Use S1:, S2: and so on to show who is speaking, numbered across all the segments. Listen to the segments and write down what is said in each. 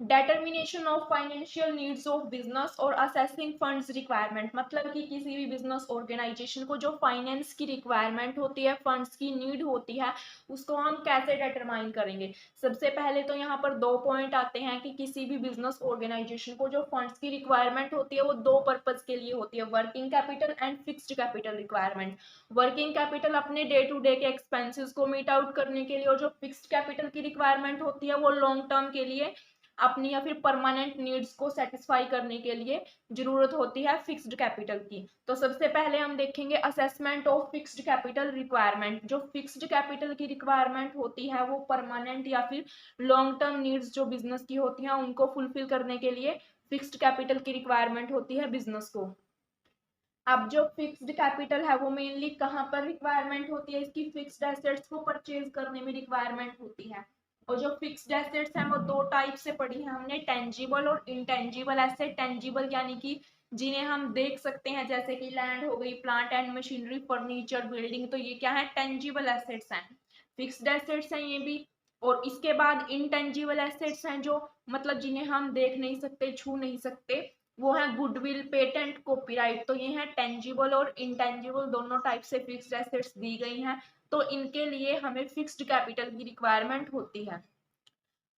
S1: Determination of financial needs of business और assessing funds requirement, मतलब कि किसी भी बिजनेस ऑर्गेनाइजेशन को जो फाइनेंस की रिक्वायरमेंट होती है, फंड्स की नीड होती है, उसको हम कैसे डिटरमाइन करेंगे। सबसे पहले तो यहाँ पर दो पॉइंट आते हैं कि किसी भी बिजनेस ऑर्गेनाइजेशन को जो फंड्स की रिक्वायरमेंट होती है वो दो पर्पज के लिए होती है, working capital and fixed capital requirement. Working capital अपने डे टू डे के एक्सपेंसेस को मीट आउट करने के लिए, और जो फिक्स्ड कैपिटल की रिक्वायरमेंट होती है वो लॉन्ग टर्म के लिए अपनी या फिर परमानेंट नीड्स को सेटिस्फाई करने के लिए जरूरत होती है फिक्स्ड कैपिटल की। तो सबसे पहले हम देखेंगे assessment of fixed capital requirement. जो फिक्स्ड कैपिटल की रिक्वायरमेंट होती है वो परमानेंट या फिर लॉन्ग टर्म नीड्स जो बिजनेस की होती हैं उनको फुलफिल करने के लिए फिक्स्ड कैपिटल की रिक्वायरमेंट होती है बिजनेस को। अब जो फिक्स्ड कैपिटल है वो मेनली कहाँ पर रिक्वायरमेंट होती है, इसकी फिक्स्ड एसेट्स को परचेज करने में रिक्वायरमेंट होती है। और जो फिक्स्ड एसेट्स हैं वो दो टाइप से पढ़ी है हमने, टेंजिबल और इनटेंजिबल एसेट। टेंजिबल यानी कि जिन्हें हम देख सकते हैं, जैसे कि लैंड हो गई, plant and machinery, furniture, building, तो ये क्या है, टेंजिबल एसेट्स हैं, फिक्स्ड एसेट्स हैं ये भी। और इसके बाद इनटेंजिबल एसेट्स हैं जो मतलब जिन्हें हम देख नहीं सकते, छू नहीं सकते, वो है गुडविल, पेटेंट, कॉपीराइट। तो ये है टेंजिबल और इनटेंजिबल दोनों टाइप से फिक्स्ड एसेट्स दी गई हैं। तो इनके लिए हमें फिक्स्ड कैपिटल की रिक्वायरमेंट होती है।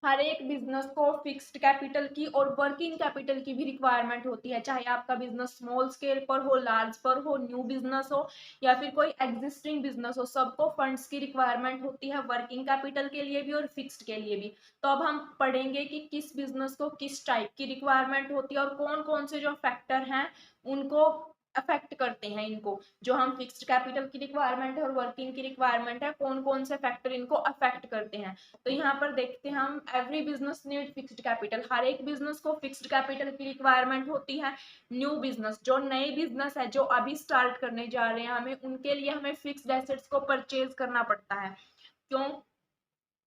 S1: हर एक बिजनेस को फिक्स्ड कैपिटल की और वर्किंग कैपिटल की भी रिक्वायरमेंट होती है, चाहे आपका बिजनेस स्मॉल स्केल पर हो, लार्ज पर हो, न्यू बिजनेस हो या फिर कोई एग्जिस्टिंग बिजनेस हो, सबको फंड्स की रिक्वायरमेंट होती है, वर्किंग कैपिटल के लिए भी और फिक्स्ड के लिए भी। तो अब हम पढ़ेंगे कि किस बिजनेस को किस टाइप की रिक्वायरमेंट होती है और कौन कौन से जो फैक्टर हैं उनको अफेक्ट करते हैं इनको। जो हम फिक्स्ड कैपिटल की रिक्वायरमेंट है और वर्किंग की रिक्वायरमेंट है, कौन कौन से फैक्टर इनको अफेक्ट करते हैं। तो यहाँ पर देखते हैं हम, every business need fixed capital. हर एक बिजनेस को फिक्स्ड कैपिटल की रिक्वायरमेंट होती है। न्यू बिजनेस, जो नए बिजनेस है जो अभी स्टार्ट करने जा रहे हैं, हमें उनके लिए हमें फिक्स्ड एसेट्स को परचेज करना पड़ता है। क्यों?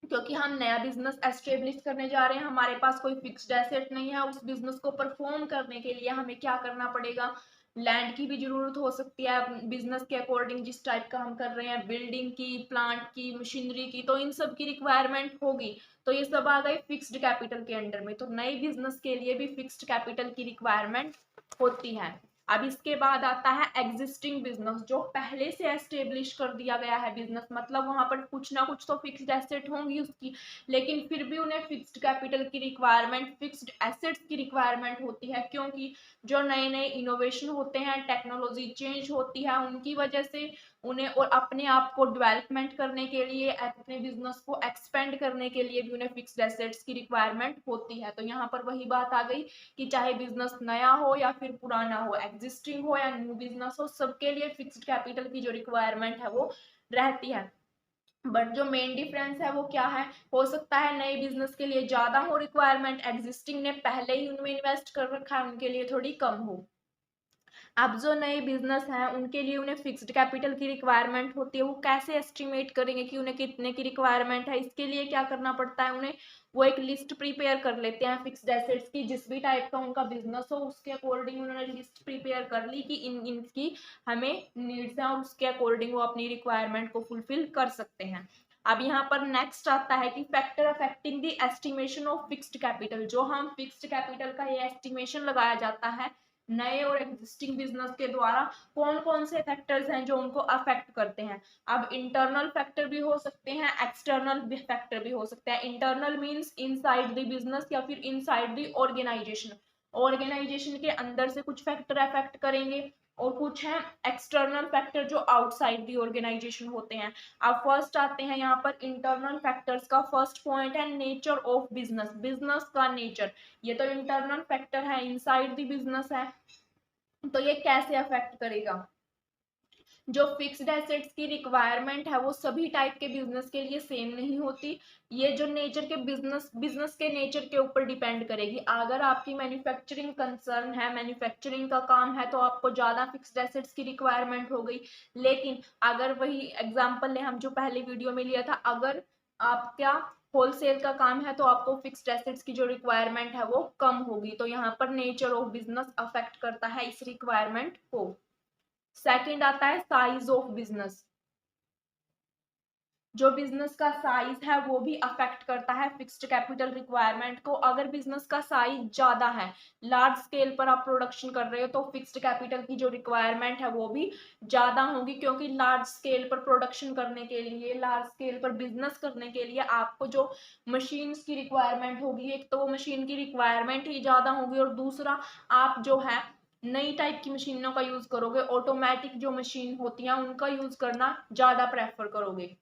S1: क्योंकि हम नया बिजनेस एस्टेब्लिश करने जा रहे हैं, हमारे पास कोई फिक्स्ड एसेट नहीं है। उस बिजनेस को परफॉर्म करने के लिए हमें क्या करना पड़ेगा, लैंड की भी जरूरत हो सकती है बिजनेस के अकॉर्डिंग, जिस टाइप का हम कर रहे हैं, बिल्डिंग की, प्लांट की, मशीनरी की, तो इन सब की रिक्वायरमेंट होगी। तो ये सब आ गए फिक्स्ड कैपिटल के अंडर में। तो नए बिजनेस के लिए भी फिक्स्ड कैपिटल की रिक्वायरमेंट होती है। अब इसके बाद आता है एग्जिस्टिंग बिजनेस, जो पहले से एस्टेब्लिश कर दिया गया है बिजनेस, मतलब वहां पर कुछ ना कुछ तो फिक्स्ड एसेट होंगी उसकी, लेकिन फिर भी उन्हें फिक्स्ड कैपिटल की रिक्वायरमेंट, फिक्स्ड एसेट्स की रिक्वायरमेंट होती है। क्योंकि जो नए नए इनोवेशन होते हैं, टेक्नोलॉजी चेंज होती है, उनकी वजह से उन्हें और अपने आप को डेवलपमेंट करने के लिए, अपने बिजनेस को एक्सपेंड करने के लिए भी उन्हें फिक्स्ड एसेट्स की रिक्वायरमेंट होती है। तो यहाँ पर वही बात आ गई कि चाहे बिजनेस नया हो या फिर पुराना हो, एग्जिस्टिंग हो या न्यू बिजनेस हो, सबके लिए फिक्स्ड कैपिटल की जो रिक्वायरमेंट है वो रहती है। बट जो मेन डिफरेंस है वो क्या है, हो सकता है नए बिजनेस के लिए ज्यादा हो रिक्वायरमेंट, एग्जिस्टिंग ने पहले ही उनमें इन्वेस्ट कर रखा है उनके लिए थोड़ी कम हो। अब जो नए बिजनेस हैं उनके लिए उन्हें फिक्स्ड कैपिटल की रिक्वायरमेंट होती है। वो कैसे एस्टिमेट करेंगे कि उन्हें कितने की रिक्वायरमेंट है, इसके लिए क्या करना पड़ता है उन्हें, वो एक लिस्ट प्रिपेयर कर लेते हैं फिक्स्ड एसेट्स की, जिस भी टाइप का उनका बिजनेस हो उसके अकॉर्डिंग उन्होंने लिस्ट प्रिपेयर कर ली कि इन इनकी हमें नीड्स हैं और उसके अकॉर्डिंग वो अपनी रिक्वायरमेंट को फुलफिल कर सकते हैं। अब यहाँ पर नेक्स्ट आता है कि factor affecting the estimation of fixed capital. जो हम फिक्स्ड कैपिटल का ये एस्टिमेशन लगाया जाता है नए और एग्जिस्टिंग बिजनेस के द्वारा, कौन कौन से फैक्टर्स हैं जो उनको अफेक्ट करते हैं। अब इंटरनल फैक्टर भी हो सकते हैं, एक्सटर्नल फैक्टर भी हो सकते हैं। Internal means inside the business या फिर इनसाइड द ऑर्गेनाइजेशन, ऑर्गेनाइजेशन के अंदर से कुछ फैक्टर अफेक्ट करेंगे, और कुछ है एक्सटर्नल फैक्टर जो आउटसाइड दी ऑर्गेनाइजेशन होते हैं। अब फर्स्ट आते हैं यहाँ पर इंटरनल फैक्टर्स का। फर्स्ट पॉइंट है नेचर ऑफ बिजनेस, बिजनेस का नेचर। ये तो इंटरनल फैक्टर है, इनसाइड द बिजनेस है, तो ये कैसे अफेक्ट करेगा। जो फिक्स्ड एसेट्स की रिक्वायरमेंट है वो सभी टाइप के बिजनेस के लिए सेम नहीं होती। ये जो नेचर के बिजनेस बिजनेस के नेचर के ऊपर डिपेंड करेगी। अगर आपकी मैन्युफैक्चरिंग कंसर्न है, मैन्युफैक्चरिंग का काम है, तो आपको ज्यादा फिक्स्ड एसेट्स की रिक्वायरमेंट हो गई। लेकिन अगर वही एग्जांपल ले हम जो पहले वीडियो में लिया था, अगर आपका होलसेल का काम है तो आपको फिक्स्ड एसेट्स की जो रिक्वायरमेंट है वो कम होगी। तो यहाँ पर नेचर ऑफ बिजनेस अफेक्ट करता है इस रिक्वायरमेंट को। सेकंड आता है साइज ऑफ बिजनेस। जो बिजनेस का साइज है वो भी अफेक्ट करता है फिक्स्ड कैपिटल रिक्वायरमेंट को। अगर बिजनेस का साइज ज्यादा है, लार्ज स्केल पर आप प्रोडक्शन कर रहे हो, तो फिक्स्ड कैपिटल की जो रिक्वायरमेंट है वो भी ज्यादा होगी, क्योंकि लार्ज स्केल पर प्रोडक्शन करने के लिए, लार्ज स्केल पर बिजनेस करने के लिए आपको जो मशीन्स की रिक्वायरमेंट होगी, एक तो वो मशीन की रिक्वायरमेंट ही ज्यादा होगी, और दूसरा आप जो है नई टाइप की मशीनों का यूज करोगे, ऑटोमेटिक जो मशीन होती है उनका यूज करना ज्यादा प्रेफर करोगे।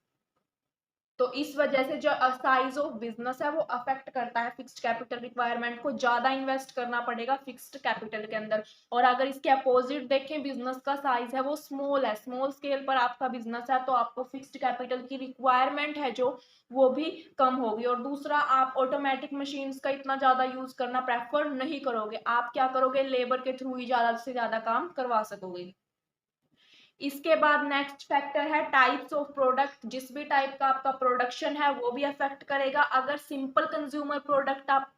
S1: तो इस वजह से जो साइज ऑफ बिजनेस है वो अफेक्ट करता है फिक्स्ड कैपिटल रिक्वायरमेंट को, ज्यादा इन्वेस्ट करना पड़ेगा फिक्स्ड कैपिटल के अंदर। और अगर इसके अपोजिट देखें, बिजनेस का साइज है वो स्मॉल है, स्मॉल स्केल पर आपका बिजनेस है, तो आपको फिक्स्ड कैपिटल की रिक्वायरमेंट है जो वो भी कम होगी। और दूसरा, आप ऑटोमेटिक मशीन्स का इतना ज्यादा यूज करना प्रेफर नहीं करोगे, आप क्या करोगे, लेबर के थ्रू ही ज्यादा से ज्यादा काम करवा सकोगे। इसके बाद नेक्स्ट फैक्टर है टाइप्स ऑफ प्रोडक्ट। जिस भी टाइप का आपका प्रोडक्शन है वो भी अफेक्ट करेगा। अगर सिंपल कंज्यूमर प्रोडक्ट आप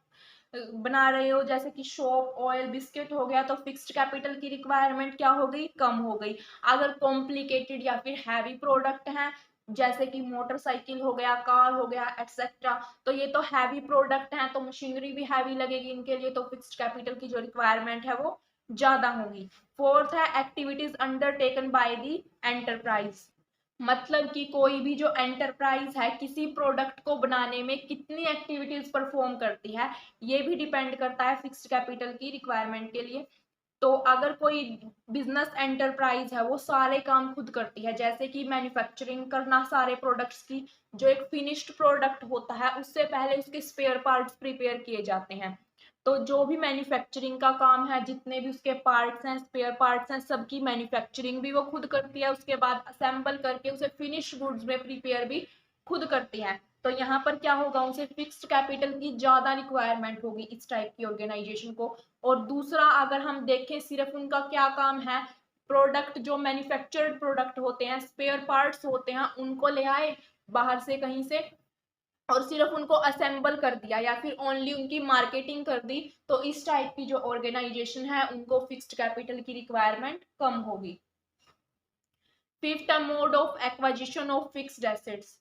S1: बना रहे हो, जैसे कि शॉप ऑयल बिस्किट हो गया, तो फिक्स्ड कैपिटल की रिक्वायरमेंट क्या हो गई, कम हो गई। अगर कॉम्प्लिकेटेड या फिर हैवी प्रोडक्ट है, जैसे कि मोटरसाइकिल हो गया, कार हो गया, एक्सेट्रा, तो ये तो हैवी प्रोडक्ट है, तो मशीनरी भी हैवी लगेगी इनके लिए, तो फिक्स्ड कैपिटल की जो रिक्वायरमेंट है वो ज्यादा होगी। फोर्थ है activities undertaken by the enterprise. मतलब कि कोई भी जो एंटरप्राइज है किसी प्रोडक्ट को बनाने में कितनी एक्टिविटीज परफॉर्म करती है, ये भी डिपेंड करता है फिक्स्ड कैपिटल की रिक्वायरमेंट के लिए। तो अगर कोई बिजनेस एंटरप्राइज है वो सारे काम खुद करती है, जैसे कि मैन्युफैक्चरिंग करना सारे प्रोडक्ट्स की, जो एक फिनिश्ड प्रोडक्ट होता है उससे पहले उसके स्पेयर पार्ट्स प्रिपेयर किए जाते हैं। तो जो भी मैन्युफैक्चरिंग का काम है, जितने भी उसके पार्ट्स हैं, स्पेयर पार्ट्स हैं, सबकी मैन्युफैक्चरिंग भी वो खुद करती है, उसके बाद असेंबल करके उसे फिनिश गुड्स में प्रिपेयर भी खुद करती है। तो यहाँ पर क्या होगा, उसे फिक्स्ड कैपिटल की ज्यादा रिक्वायरमेंट होगी इस टाइप की ऑर्गेनाइजेशन को। और दूसरा, अगर हम देखें सिर्फ उनका क्या काम है, प्रोडक्ट जो मैन्युफैक्चर्ड प्रोडक्ट होते हैं, स्पेयर पार्ट्स होते हैं, उनको ले आए बाहर से कहीं से और सिर्फ उनको असेंबल कर दिया या फिर ओनली उनकी मार्केटिंग कर दी, तो इस टाइप की जो ऑर्गेनाइजेशन है उनको फिक्स्ड कैपिटल की रिक्वायरमेंट कम होगी। Fifth, mode of acquisition of fixed assets.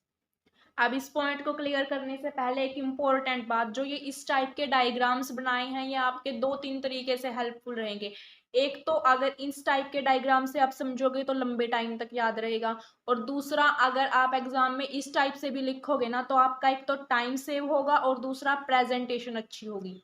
S1: अब इस पॉइंट को क्लियर करने से पहले एक इम्पोर्टेंट बात, जो ये इस टाइप के डायग्राम्स बनाए हैं ये आपके दो तीन तरीके से हेल्पफुल रहेंगे। एक तो अगर इस टाइप के डायग्राम से आप समझोगे तो लंबे टाइम तक याद रहेगा, और दूसरा अगर आप एग्जाम में इस टाइप से भी लिखोगे ना तो आपका एक तो टाइम सेव होगा और दूसरा प्रेजेंटेशन अच्छी होगी।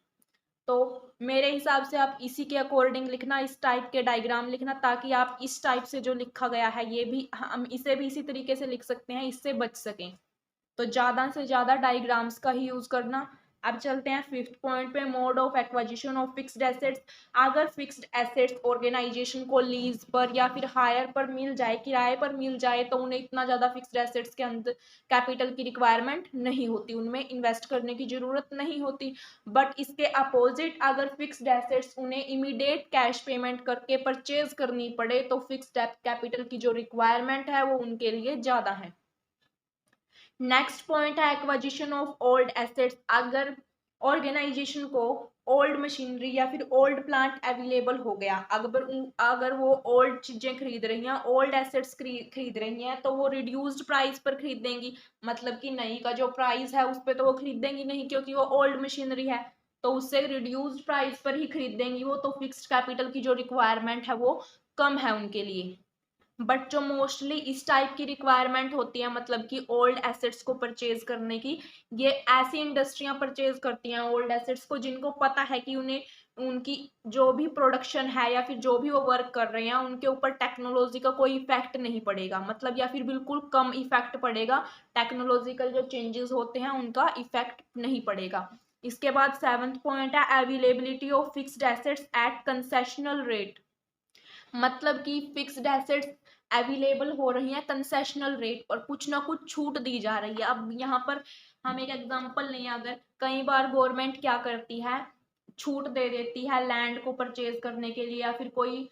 S1: तो मेरे हिसाब से आप इसी के अकॉर्डिंग लिखना, इस टाइप के डायग्राम लिखना, ताकि आप इस टाइप से जो लिखा गया है ये भी, हम इसे भी इसी तरीके से लिख सकते हैं, इससे बच सकें। तो ज्यादा से ज्यादा डायग्राम्स का ही यूज करना। अब चलते हैं फिफ्थ पॉइंट पे, mode of acquisition of fixed assets. अगर फिक्स्ड एसेट्स ऑर्गेनाइजेशन को लीज पर या फिर हायर पर मिल जाए, किराए पर मिल जाए, तो उन्हें इतना ज्यादा फिक्स्ड एसेट्स के अंदर कैपिटल की रिक्वायरमेंट नहीं होती, उनमें इन्वेस्ट करने की जरूरत नहीं होती। बट इसके अपोजिट, अगर फिक्स्ड एसेट्स उन्हें इमीडिएट कैश पेमेंट करके परचेज करनी पड़े, तो फिक्स्ड कैपिटल की जो रिक्वायरमेंट है वो उनके लिए ज्यादा है। नेक्स्ट पॉइंट है एक्वाजिशन ऑफ ओल्ड एसेट्स। अगर ऑर्गेनाइजेशन को ओल्ड मशीनरी या फिर ओल्ड प्लांट अवेलेबल हो गया, अगर वो ओल्ड चीजें खरीद रही हैं, ओल्ड एसेट्स खरीद रही हैं, तो वो रिड्यूस्ड प्राइस पर खरीदेंगी। मतलब कि नई का जो प्राइस है उस पर तो वो खरीदेंगी नहीं, क्योंकि वो ओल्ड मशीनरी है, तो उससे रिड्यूस्ड प्राइस पर ही खरीदेंगी वो। तो फिक्स्ड कैपिटल की जो रिक्वायरमेंट है वो कम है उनके लिए। बट जो मोस्टली इस टाइप की रिक्वायरमेंट होती है, मतलब कि ओल्ड एसेट्स को परचेज करने की, ये ऐसी इंडस्ट्रियां परचेज करती हैं ओल्ड एसेट्स को जिनको पता है कि उन्हें उनकी जो भी प्रोडक्शन है या फिर जो भी वो वर्क कर रहे हैं उनके ऊपर टेक्नोलॉजी का कोई इफेक्ट नहीं पड़ेगा, मतलब या फिर बिल्कुल कम इफेक्ट पड़ेगा, टेक्नोलॉजिकल जो चेंजेस होते हैं उनका इफेक्ट नहीं पड़ेगा। इसके बाद सेवंथ पॉइंट है availability of fixed assets at concessional rate. मतलब कि फिक्स्ड एसेट्स अवेलेबल हो रही हैं कंसेशनल रेट पर, कुछ ना कुछ छूट दी जा रही है। अब यहाँ पर हम एक एग्जांपल लें, अगर कई बार गवर्नमेंट क्या करती है, छूट दे देती है लैंड को परचेज करने के लिए, या फिर कोई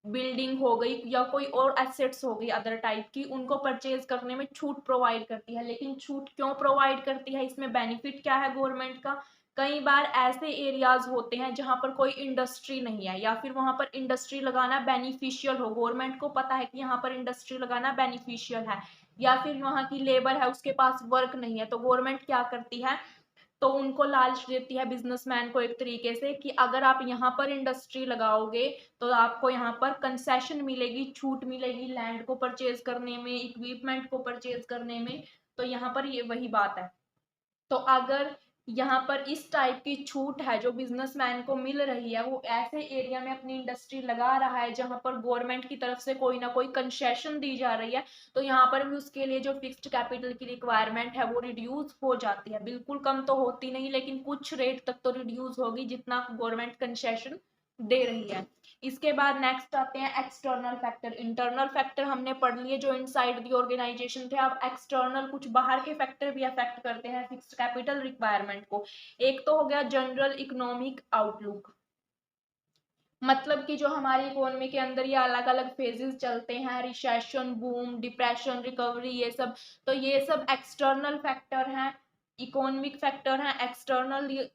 S1: बिल्डिंग हो गई या कोई और एसेट्स हो गई अदर टाइप की, उनको परचेज करने में छूट प्रोवाइड करती है। लेकिन छूट क्यों प्रोवाइड करती है, इसमें बेनिफिट क्या है गवर्नमेंट का। कई बार ऐसे एरियाज होते हैं जहां पर कोई इंडस्ट्री नहीं है, या फिर वहां पर इंडस्ट्री लगाना बेनिफिशियल हो, गवर्नमेंट को पता है कि यहाँ पर इंडस्ट्री लगाना बेनिफिशियल है, या फिर वहाँ की लेबर है उसके पास वर्क नहीं है, तो गवर्नमेंट क्या करती है, तो उनको लालच देती है बिजनेसमैन को एक तरीके से कि अगर आप यहाँ पर इंडस्ट्री लगाओगे तो आपको यहाँ पर कंसेशन मिलेगी, छूट मिलेगी लैंड को परचेज करने में, इक्विपमेंट को परचेज करने में। तो यहाँ पर ये वही बात है। तो अगर यहाँ पर इस टाइप की छूट है जो बिजनेसमैन को मिल रही है, वो ऐसे एरिया में अपनी इंडस्ट्री लगा रहा है जहां पर गवर्नमेंट की तरफ से कोई ना कोई कंसेशन दी जा रही है, तो यहाँ पर भी उसके लिए जो फिक्स्ड कैपिटल की रिक्वायरमेंट है वो रिड्यूस हो जाती है। बिल्कुल कम तो होती नहीं, लेकिन कुछ रेट तक तो रिड्यूस होगी जितना गवर्नमेंट कंसेशन दे रही है। इसके बाद नेक्स्ट आते हैं एक्सटर्नल फैक्टर। इंटरनल फैक्टर हमने पढ़ लिए जो इनसाइड दी ऑर्गेनाइजेशन थे। अब एक्सटर्नल कुछ बाहर के फैक्टर भी अफेक्ट करते हैं फिक्स्ड कैपिटल रिक्वायरमेंट को। एक तो हो गया जनरल इकोनॉमिक आउटलुक, मतलब कि जो हमारी इकोनॉमी के अंदर ये अलग अलग फेजेस चलते हैं, रिसेशन, बूम, डिप्रेशन, रिकवरी, ये सब, तो ये सब एक्सटर्नल फैक्टर हैं, इकोनॉमिक फैक्टर हैं। एक्सटर्नल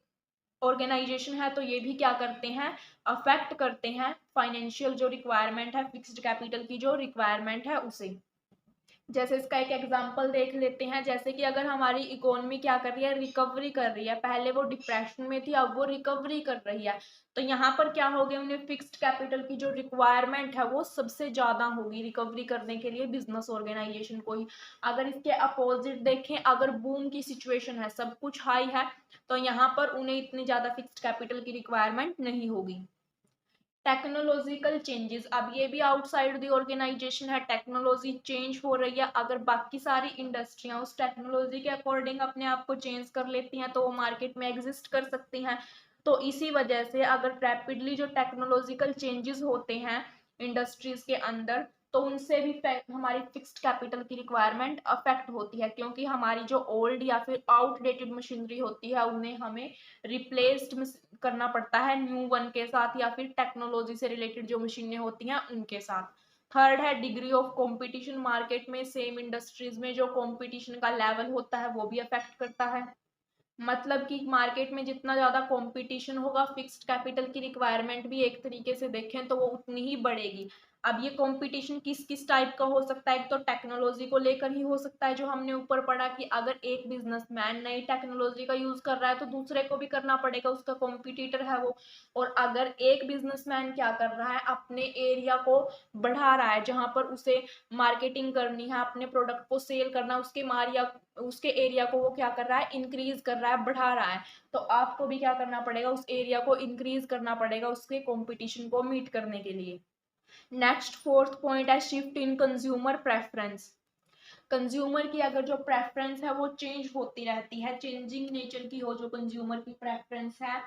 S1: ऑर्गेनाइजेशन है तो ये भी क्या करते हैं, अफेक्ट करते हैं फाइनेंशियल जो रिक्वायरमेंट है, फिक्स्ड कैपिटल की जो रिक्वायरमेंट है उसे। जैसे इसका एक एग्जांपल देख लेते हैं, जैसे कि अगर हमारी इकोनॉमी क्या कर रही है, रिकवरी कर रही है, पहले वो डिप्रेशन में थी अब वो रिकवरी कर रही है, तो यहाँ पर क्या हो गया, उन्हें फिक्स्ड कैपिटल की जो रिक्वायरमेंट है वो सबसे ज्यादा होगी रिकवरी करने के लिए बिजनेस ऑर्गेनाइजेशन को ही। अगर इसके अपोजिट देखें, अगर बूम की सिचुएशन है, सब कुछ हाई है, तो यहाँ पर उन्हें इतनी ज्यादा फिक्स्ड कैपिटल की रिक्वायरमेंट नहीं होगी। टेक्नोलॉजिकल चेंजेस, अब ये भी आउटसाइड द ऑर्गेनाइजेशन है, टेक्नोलॉजी चेंज हो रही है। अगर बाकी सारी इंडस्ट्रियां उस टेक्नोलॉजी के अकॉर्डिंग अपने आप को चेंज कर लेती हैं तो वो मार्केट में एग्जिस्ट कर सकती हैं। तो इसी वजह से अगर रैपिडली जो टेक्नोलॉजिकल चेंजेस होते हैं इंडस्ट्रीज के अंदर, तो उनसे भी हमारी फिक्स्ड कैपिटल की रिक्वायरमेंट अफेक्ट होती है, क्योंकि हमारी जो ओल्ड या फिर आउटडेटेड मशीनरी होती है उन्हें हमें रिप्लेस्ड करना पड़ता है न्यू वन के साथ, या फिर टेक्नोलॉजी से रिलेटेड जो मशीनें होती हैं उनके साथ। थर्ड है डिग्री ऑफ कंपटीशन, मार्केट में सेम इंडस्ट्रीज में जो कंपटीशन का लेवल होता है वो भी अफेक्ट करता है। मतलब कि मार्केट में जितना ज्यादा कंपटीशन होगा, फिक्स्ड कैपिटल की रिक्वायरमेंट भी एक तरीके से देखें तो वो उतनी ही बढ़ेगी। अब ये कंपटीशन किस किस टाइप का हो सकता है, एक तो टेक्नोलॉजी को लेकर ही हो सकता है, जो हमने ऊपर पढ़ा कि अगर एक बिजनेसमैन नई टेक्नोलॉजी का यूज कर रहा है तो दूसरे को भी करना पड़ेगा, उसका कॉम्पिटिटर है वो। और अगर एक बिजनेसमैन क्या कर रहा है, अपने एरिया को बढ़ा रहा है जहां पर उसे मार्केटिंग करनी है, अपने प्रोडक्ट को सेल करना, उसके एरिया को वो क्या कर रहा है, इंक्रीज कर रहा है, बढ़ा रहा है, तो आपको भी क्या करना पड़ेगा, उस एरिया को इंक्रीज करना पड़ेगा उसके कंपटीशन को मीट करने के लिए। नेक्स्ट फोर्थ पॉइंट है shift in consumer preference. Consumer की अगर जो प्रेफरेंस है वो चेंज होती रहती है, चेंजिंग नेचर की हो जो कंज्यूमर की प्रेफरेंस है,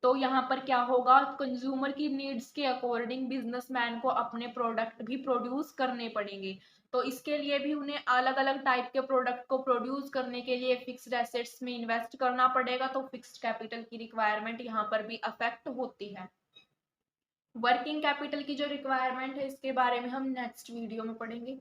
S1: तो यहाँ पर क्या होगा, कंज्यूमर की नीड्स के अकॉर्डिंग बिजनेसमैन को अपने प्रोडक्ट भी प्रोड्यूस करने पड़ेंगे। तो इसके लिए भी उन्हें अलग अलग टाइप के प्रोडक्ट को प्रोड्यूस करने के लिए फिक्स्ड एसेट्स में इन्वेस्ट करना पड़ेगा, तो फिक्स्ड कैपिटल की रिक्वायरमेंट यहाँ पर भी अफेक्ट होती है। वर्किंग कैपिटल की जो रिक्वायरमेंट है इसके बारे में हम नेक्स्ट वीडियो में पढ़ेंगे।